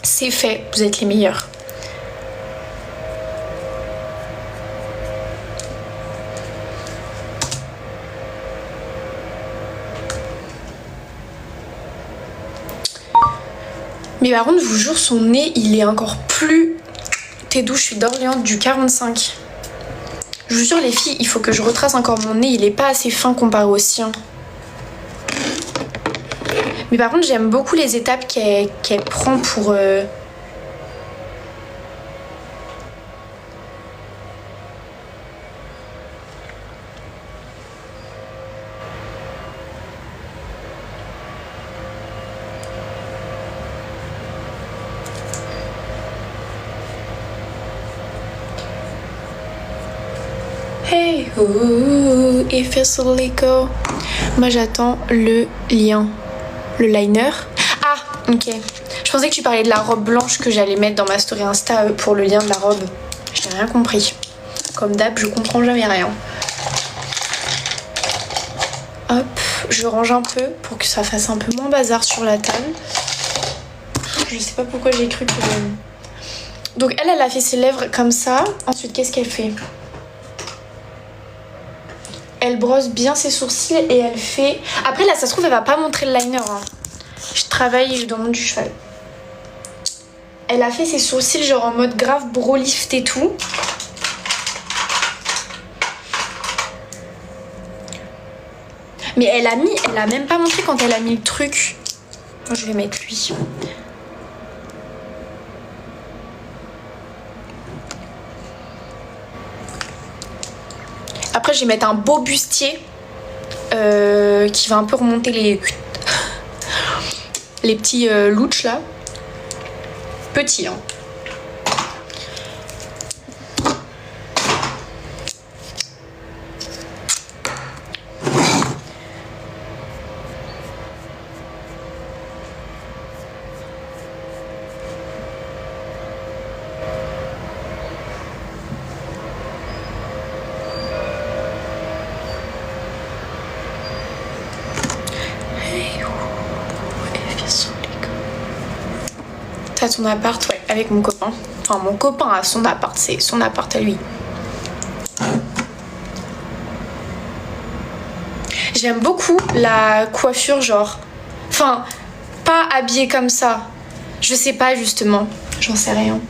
C'est fait, vous êtes les meilleurs. Mais par contre, je vous jure, son nez, il est encore plus... T'es d'où? Je suis d'Orléans, du 45. Je vous jure, les filles, il faut que je retrace encore mon nez. Il est pas assez fin comparé au sien. Mais par contre, j'aime beaucoup les étapes qu'elle prend pour... Hey, ooh, if it's a lico. Moi, j'attends le lien. Le liner. Ah, ok. Je pensais que tu parlais de la robe blanche que j'allais mettre dans ma story Insta pour le lien de la robe. Je n'ai rien compris. Comme d'hab, je comprends jamais rien. Hop, je range un peu pour que ça fasse un peu moins bazar sur la table. Je sais pas pourquoi j'ai cru que... Donc elle a fait ses lèvres comme ça. Ensuite, qu'est-ce qu'elle fait? Elle brosse bien ses sourcils et elle fait... Après là, ça se trouve, elle va pas montrer le liner. Hein. Je travaille dans le monde du cheval. Elle a fait ses sourcils genre en mode grave bro lift et tout. Mais elle a même pas montré quand elle a mis le truc. Moi, je vais mettre lui. Après, je vais mettre un beau bustier qui va un peu remonter les petits louches là. Petits, hein. À ton appart, ouais, avec mon copain. Enfin, mon copain a son appart, c'est son appart à lui. J'aime beaucoup la coiffure, genre... Enfin, pas habillée comme ça. Je sais pas, justement. J'en sais rien.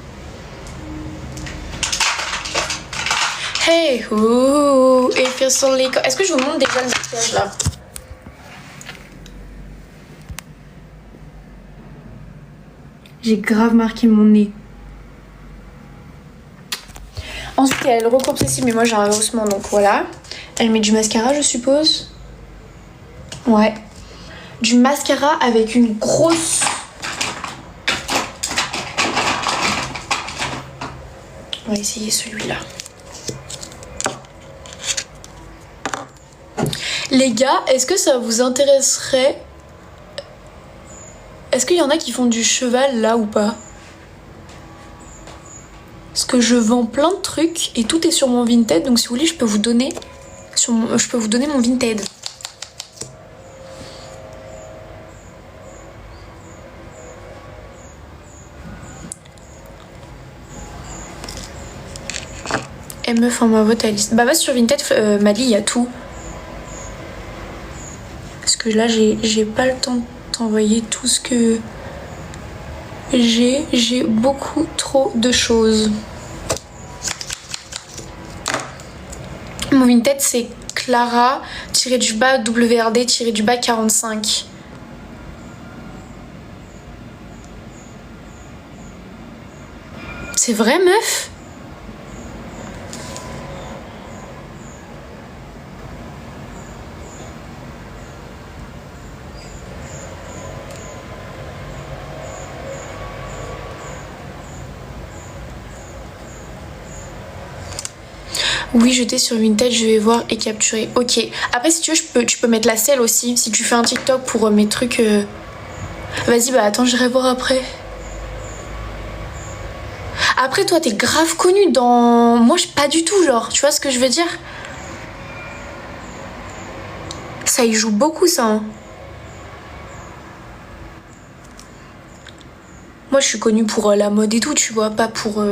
Hey, ooh, it feels so like... Est-ce que je vous montre déjà le maquillage, là? J'ai grave marqué mon nez. Ensuite, elle recoupe ceci, mais moi j'ai un haussement, donc voilà. Elle met du mascara, je suppose. Ouais. Du mascara avec une grosse... On va essayer celui-là. Les gars, est-ce que ça vous intéresserait... Est-ce qu'il y en a qui font du cheval là ou pas? Parce que je vends plein de trucs et tout est sur mon Vinted, donc si vous voulez, je peux vous donner mon Vinted. Meuf, envoie ta liste. Bah va sur Vinted, Madly, il y a tout. Parce que là, j'ai pas le temps de t'envoyer tout ce que j'ai beaucoup trop de choses. Mon Vinted, c'est Clara-WRD-45. C'est vrai, meuf? Oui, j'étais sur Vinted, je vais voir et capturer. Ok. Après, si tu veux, tu peux mettre la selle aussi. Si tu fais un TikTok pour mes trucs... Vas-y, bah attends, j'irai voir après. Après, toi, t'es grave connue dans... Moi, pas du tout, genre. Tu vois ce que je veux dire? Ça y joue beaucoup, ça. Hein. Moi je suis connue pour la mode et tout, tu vois, pas pour...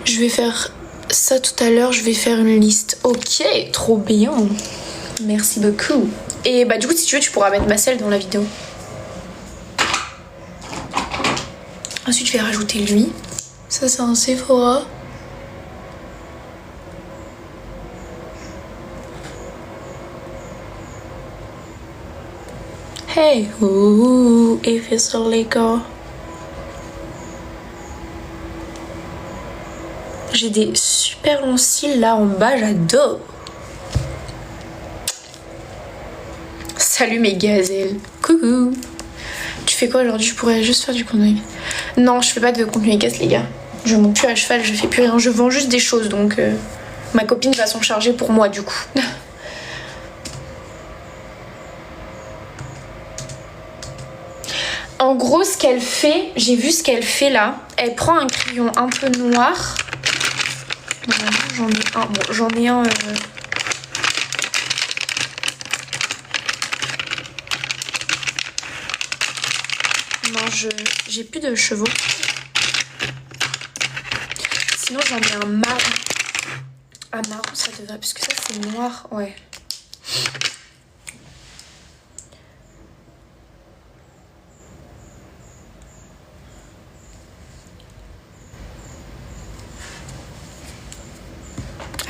Je vais faire ça tout à l'heure, je vais faire une liste. Ok, trop bien. Merci beaucoup. Et bah du coup si tu veux tu pourras mettre ma selle dans la vidéo. Ensuite je vais rajouter lui. Ça c'est un Sephora. Hey, ooh, if it's a Lego. J'ai des super longs cils là en bas, j'adore. Salut mes gazelles. Coucou. Tu fais quoi aujourd'hui? Je pourrais juste faire du contenu. Non, je fais pas de contenu casse les gars. Je monte plus à cheval, je fais plus rien. Je vends juste des choses donc ma copine va s'en charger pour moi du coup. En gros, ce qu'elle fait, j'ai vu ce qu'elle fait là. Elle prend un crayon un peu noir. Normalement, j'en ai un. Bon, j'en ai un. Non, j'ai plus de chevaux. Sinon, j'en ai un marron. Un marron, ça devrait. Parce que ça, c'est noir. Ouais.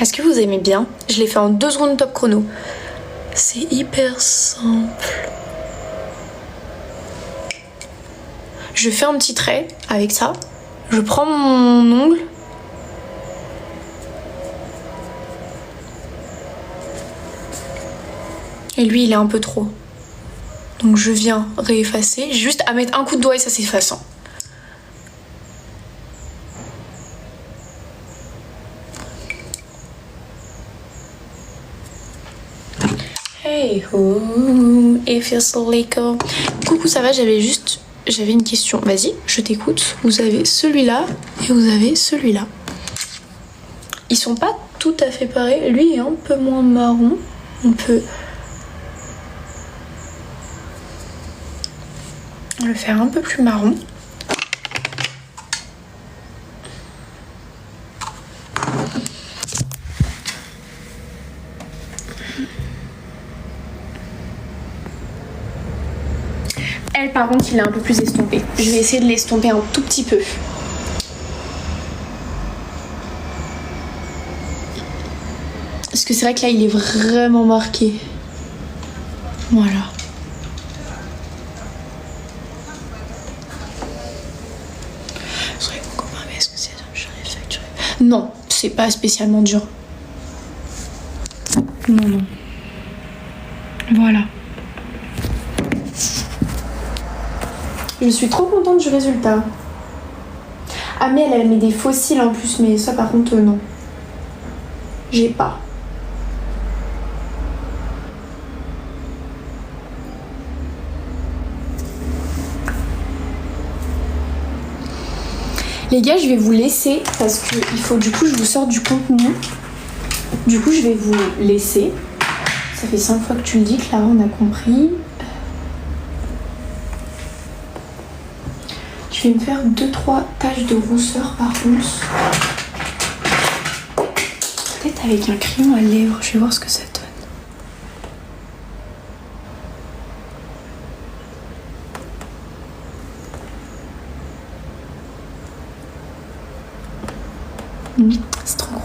Est-ce que vous aimez bien? Je l'ai fait en 2 secondes top chrono. C'est hyper simple. Je fais un petit trait avec ça. Je prends mon ongle. Et lui, il est un peu trop. Donc je viens réeffacer. J'ai juste à mettre un coup de doigt et ça s'efface. Hey, ooh, if you're so Lego. Coucou, ça va? J'avais une question. Vas-y, je t'écoute. Vous avez celui-là et vous avez celui-là. Ils sont pas tout à fait pareils. Lui est un peu moins marron. On peut le faire un peu plus marron. Elle, par contre, il est un peu plus estompé. Je vais essayer de l'estomper un tout petit peu. Parce que c'est vrai que là, il est vraiment marqué. Voilà. Mais est-ce que c'est facturé? Non, c'est pas spécialement dur. Non. Voilà. Je suis trop contente du résultat. Ah mais elle met des fossiles en plus, mais ça par contre non. J'ai pas. Les gars, je vais vous laisser parce que il faut du coup je vous sors du contenu. Du coup je vais vous laisser. Ça fait 5 fois que tu le dis, Clara, on a compris. Je vais me faire 2-3 taches de rousseur par contre. Peut-être avec un crayon à lèvres, je vais voir ce que ça donne. C'est trop gros.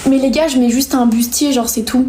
Mais les gars, je mets juste un bustier, genre c'est tout.